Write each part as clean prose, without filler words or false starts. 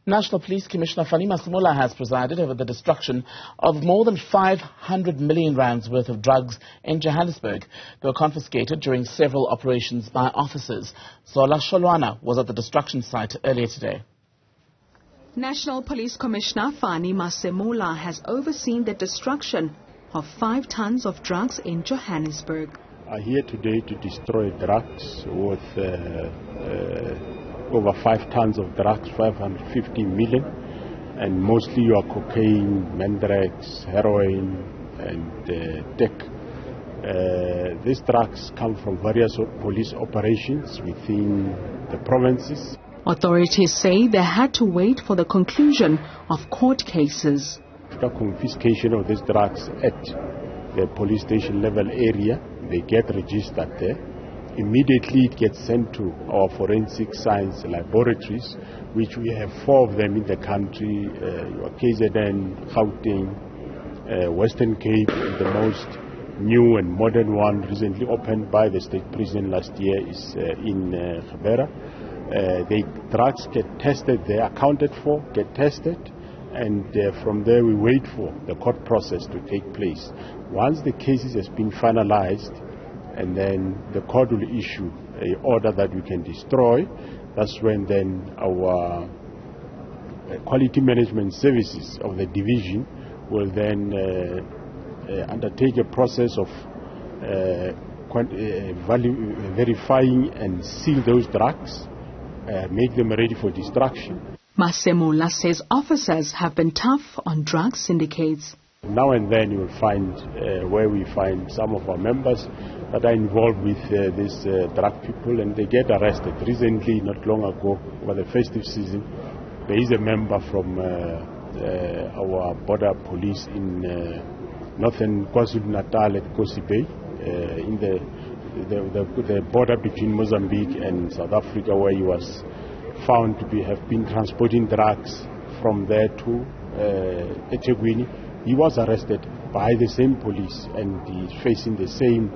National Police Commissioner Fannie Masemola has presided over the destruction of more than 500 million rands worth of drugs in Johannesburg. They were confiscated during several operations by officers. Zola Sholwana was at the destruction site earlier today. National Police Commissioner Fannie Masemola has overseen the destruction of 5 tons of drugs in Johannesburg. I'm here today to destroy drugs worth over 5 tons of drugs, 550 million, and mostly your cocaine, mandrax, heroin, and tech. These drugs come from various police operations within the provinces. Authorities say they had to wait for the conclusion of court cases. After confiscation of these drugs at the police station level area, they get registered there. Immediately it gets sent to our forensic science laboratories, which we have 4 of them in the country, KZN, Gauteng, Western Cape, and the most new and modern one recently opened by the state prison last year is in Gauteng. The drugs get tested, they are accounted for, get tested, and from there we wait for the court process to take place. Once the cases has been finalized, and then the court will issue an order that we can destroy, that's when then our quality management services of the division will then undertake a process of verifying and seal those drugs, make them ready for destruction. Masemola says officers have been tough on drug syndicates. Now and then you will find where we find some of our members that are involved with these drug people, and they get arrested. Recently, not long ago, over the festive season, there is a member from our border police in northern KwaZulu-Natal at Kosi Bay, in the border between Mozambique and South Africa, where he was found to have been transporting drugs from there to eThekwini. He was arrested by the same police, and he's facing the same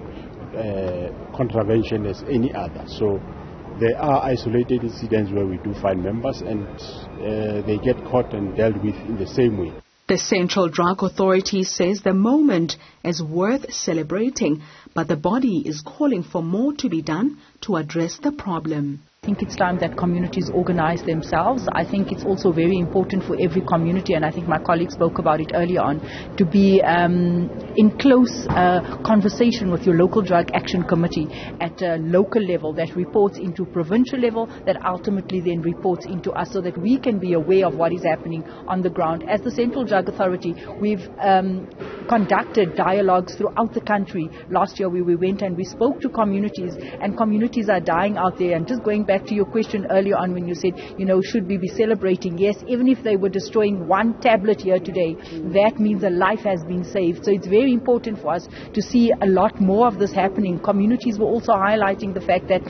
contravention as any other. So there are isolated incidents where we do find members, and they get caught and dealt with in the same way. The Central Drug Authority says the moment is worth celebrating, but the body is calling for more to be done to address the problem. I think it's time that communities organize themselves. I think it's also very important for every community, and I think my colleague spoke about it earlier on, to be in close conversation with your local drug action committee at a local level that reports into provincial level, that ultimately then reports into us, so that we can be aware of what is happening on the ground. As the Central Drug Authority, we've conducted dialogues throughout the country. Last year we went and we spoke to communities, and communities are dying out there. And just going back to your question earlier on when you said, should we be celebrating? Yes, even if they were destroying 1 tablet here today, that means a life has been saved. So it's very important for us to see a lot more of this happening. Communities were also highlighting the fact that,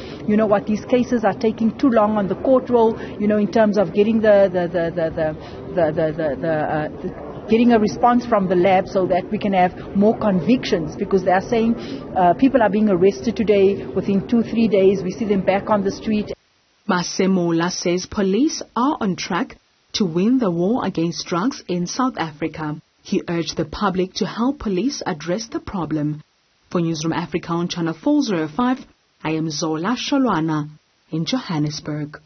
these cases are taking too long on the court roll, in terms of getting getting a response from the lab, so that we can have more convictions, because they are saying people are being arrested today, within 2-3 days we see them back on the street. Masemola says police are on track to win the war against drugs in South Africa. He urged the public to help police address the problem. For Newzroom Afrika on Channel 405, I am Zola Sholwana in Johannesburg.